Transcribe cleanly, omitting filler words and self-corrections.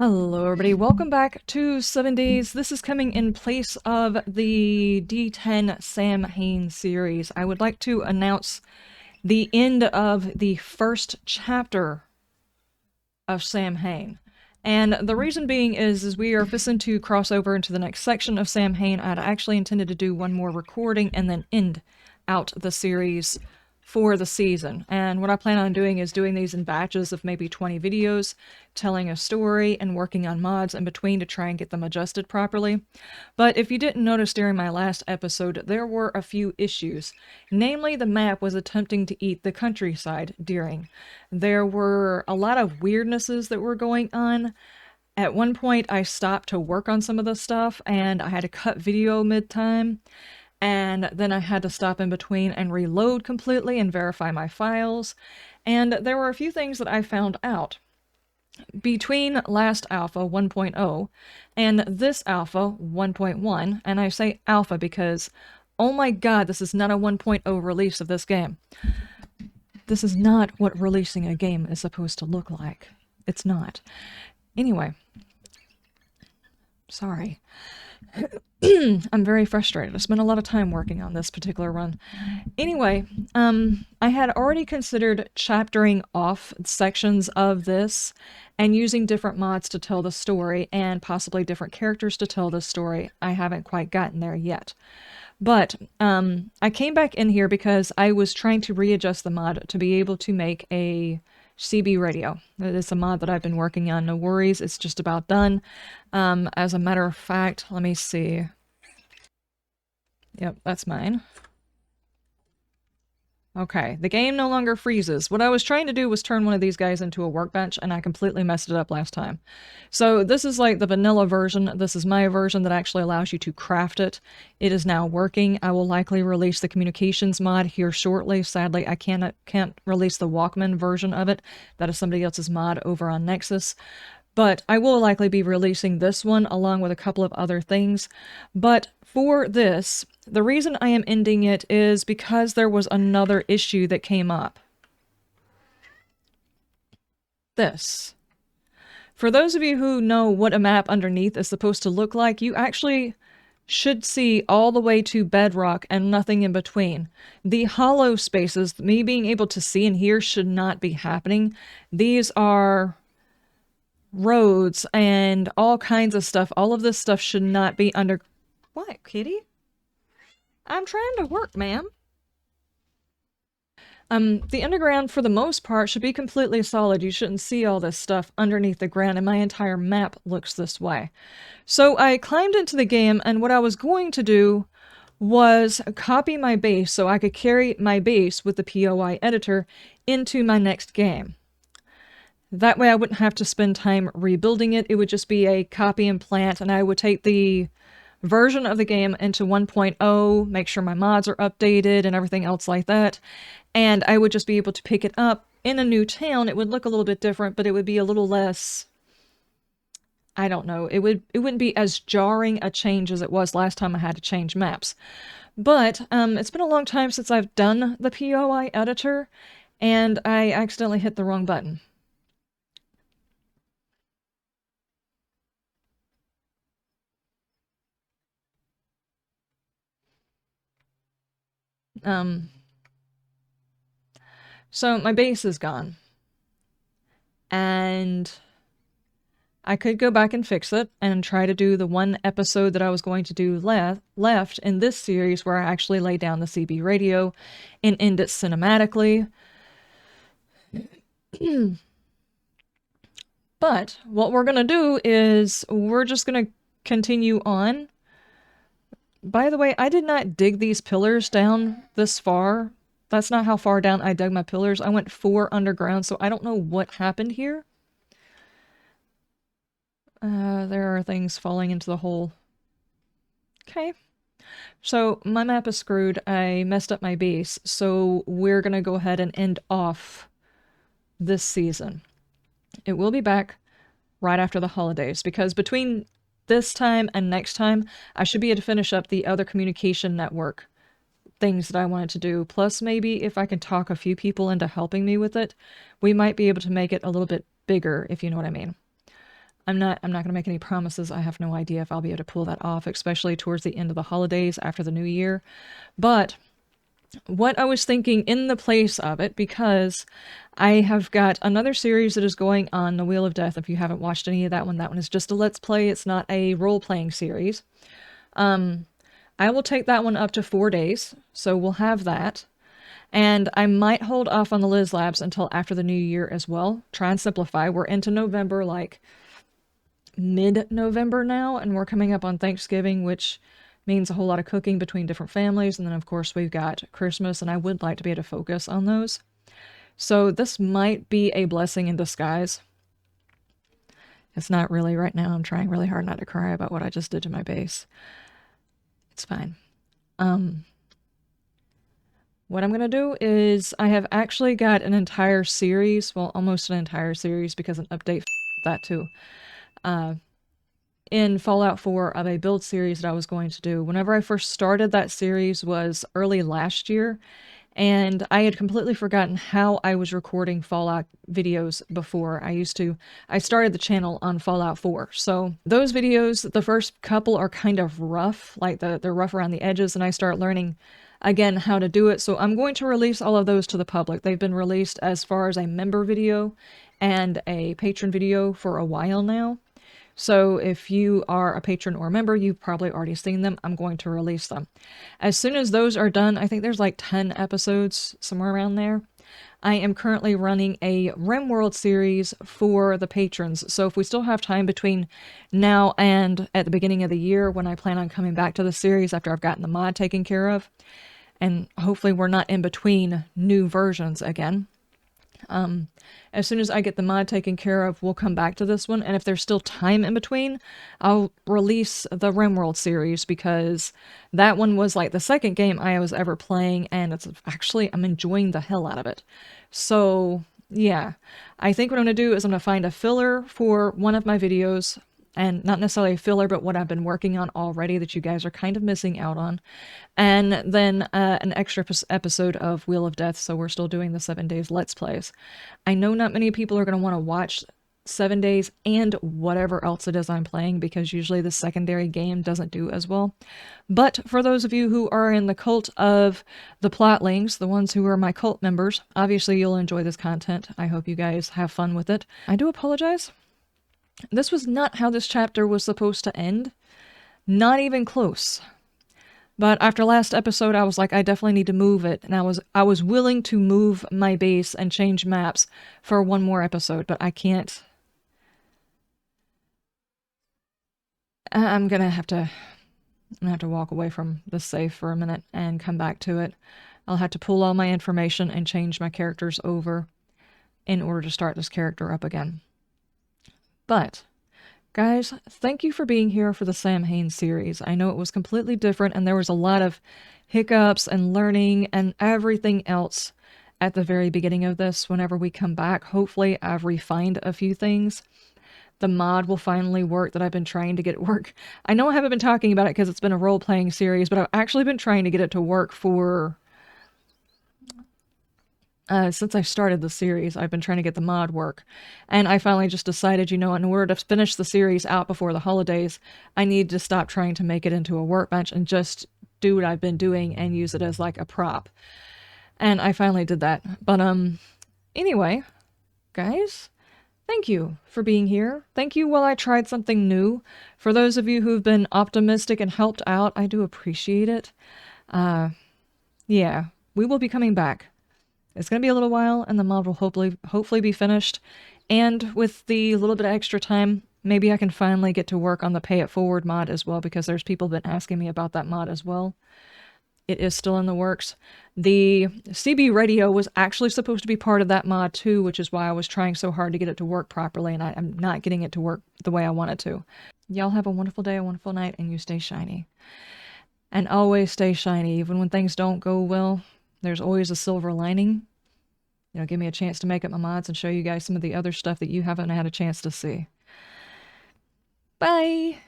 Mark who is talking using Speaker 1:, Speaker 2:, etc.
Speaker 1: Hello everybody, welcome back to 7 Days. This is coming in place of the D10 Samhain series. I would like to announce the end of the first chapter of Samhain. And the reason being is we are fixing to cross over into the next section of Samhain. I'd actually intended to do one more recording and then end out the series for the season. And what I plan on doing is doing these in batches of maybe 20 videos, telling a story and working on mods in between to try and get them adjusted properly. But if you didn't notice during my last episode, there were a few issues. Namely, the map was attempting to eat the countryside during. There were a lot of weirdnesses that were going on. At one point, I stopped to work on some of the stuff, and I had to cut video mid-time. And then I had to stop in between and reload completely and verify my files. And there were a few things that I found out. Between last alpha 1.0 and this alpha 1.1, and I say alpha because, oh my god, this is not a 1.0 release of this game. This is not what releasing a game is supposed to look like. It's not. Anyway. Sorry. I'm very frustrated. I spent a lot of time working on this particular run. Anyway, I had already considered chaptering off sections of this and using different mods to tell the story and possibly different characters to tell the story. I haven't quite gotten there yet. But I came back in here because I was trying to readjust the mod to be able to make a CB radio. It's a mod that I've been working on. No worries, it's just about done. As a matter of fact, let me see. Yep, that's mine. Okay, the game no longer freezes. What I was trying to do was turn one of these guys into a workbench, and I completely messed it up last time. So this is like the vanilla version. This is my version that actually allows you to craft it. It is now working. I will likely release the communications mod here shortly. Sadly, I can't release the Walkman version of it. That is somebody else's mod over on Nexus. But I will likely be releasing this one along with a couple of other things. But for this, the reason I am ending it is because there was another issue that came up. This. For those of you who know what a map underneath is supposed to look like, you actually should see all the way to bedrock and nothing in between. The hollow spaces, me being able to see and hear, should not be happening. These are roads and all kinds of stuff. All of this stuff should not be under... What, kitty? I'm trying to work, ma'am. The underground, for the most part, should be completely solid. You shouldn't see all this stuff underneath the ground, and my entire map looks this way. So I climbed into the game, and what I was going to do was copy my base so I could carry my base with the POI editor into my next game. That way I wouldn't have to spend time rebuilding it. It would just be a copy and plant, and I would take the version of the game into 1.0, make sure my mods are updated and everything else like that, and I would just be able to pick it up in a new town. It would look a little bit different, but it would be a little less... I don't know. It wouldn't be as jarring a change as it was last time I had to change maps. But it's been a long time since I've done the POI editor, and I accidentally hit the wrong button. So my base is gone. And I could go back and fix it and try to do the one episode that I was going to do left in this series where I actually lay down the CB radio and end it cinematically. But what we're going to do is we're just going to continue on. By the way, I did not dig these pillars down this far. That's not how far down I dug my pillars. I went 4 underground, so I don't know what happened here. There are things falling into the hole. Okay. So my map is screwed. I messed up my base, so we're gonna go ahead and end off this season. It will be back right after the holidays, because between this time and next time, I should be able to finish up the other communication network things that I wanted to do. Plus, maybe if I can talk a few people into helping me with it, we might be able to make it a little bit bigger, if you know what I mean. I'm not going to make any promises. I have no idea if I'll be able to pull that off, especially towards the end of the holidays after the new year. But what I was thinking in the place of it, because I have got another series that is going on, The Wheel of Death. If you haven't watched any of that one is just a Let's Play. It's not a role-playing series. I will take that one up to 4 days, so we'll have that. And I might hold off on the Liz Labs until after the new year as well. Try and simplify. We're into November, like mid-November now, and we're coming up on Thanksgiving, which means a whole lot of cooking between different families. And then, of course, we've got Christmas, and I would like to be able to focus on those. So this might be a blessing in disguise. It's not really right now. I'm trying really hard not to cry about what I just did to my base. It's fine. What I'm going to do is I have actually got an entire series, well, almost an entire series because an update that too, in Fallout 4 of a build series that I was going to do. Whenever I first started, that series was early last year, and I had completely forgotten how I was recording Fallout videos before. I started the channel on Fallout 4. So those videos, the first couple are kind of rough, like they're rough around the edges, and I start learning again how to do it. So I'm going to release all of those to the public. They've been released as far as a member video and a patron video for a while now. So if you are a patron or a member, you've probably already seen them. I'm going to release them. As soon as those are done, I think there's like 10 episodes, somewhere around there. I am currently running a RimWorld series for the patrons. So if we still have time between now and at the beginning of the year, when I plan on coming back to the series after I've gotten the mod taken care of, and hopefully we're not in between new versions again. As soon as I get the mod taken care of, we'll come back to this one. And if there's still time in between, I'll release the RimWorld series, because that one was like the second game I was ever playing, and I'm enjoying the hell out of it. So yeah, I think what I'm going to do is I'm going to find a filler for one of my videos, and not necessarily a filler, but what I've been working on already that you guys are kind of missing out on. And then an extra episode of Wheel of Death, so we're still doing the 7 days Let's Plays. I know not many people are going to want to watch 7 days and whatever else it is I'm playing, because usually the secondary game doesn't do as well. But for those of you who are in the cult of the plotlings, the ones who are my cult members, obviously you'll enjoy this content. I hope you guys have fun with it. I do apologize. This was not how this chapter was supposed to end. Not even close. But after last episode, I was like, I definitely need to move it. And I was willing to move my base and change maps for one more episode, but I can't. I'm gonna have to walk away from the save for a minute and come back to it. I'll have to pull all my information and change my characters over in order to start this character up again. But, guys, thank you for being here for the Samhain series. I know it was completely different, and there was a lot of hiccups and learning and everything else at the very beginning of this. Whenever we come back, hopefully I've refined a few things. The mod will finally work that I've been trying to get it work. I know I haven't been talking about it because it's been a role-playing series, but I've actually been trying to get it to work for... since I started the series, I've been trying to get the mod work. And I finally just decided, you know, in order to finish the series out before the holidays, I need to stop trying to make it into a workbench and just do what I've been doing and use it as like a prop. And I finally did that. But, anyway, guys, thank you for being here. Thank you while I tried something new. For those of you who've been optimistic and helped out, I do appreciate it. Yeah, we will be coming back. It's going to be a little while, and the mod will hopefully be finished. And with the little bit of extra time, maybe I can finally get to work on the Pay It Forward mod as well, because there's people been asking me about that mod as well. It is still in the works. The CB radio was actually supposed to be part of that mod too, which is why I was trying so hard to get it to work properly, and I'm not getting it to work the way I want it to. Y'all have a wonderful day, a wonderful night, and you stay shiny. And always stay shiny, even when things don't go well. There's always a silver lining. You know, give me a chance to make up my mods and show you guys some of the other stuff that you haven't had a chance to see. Bye!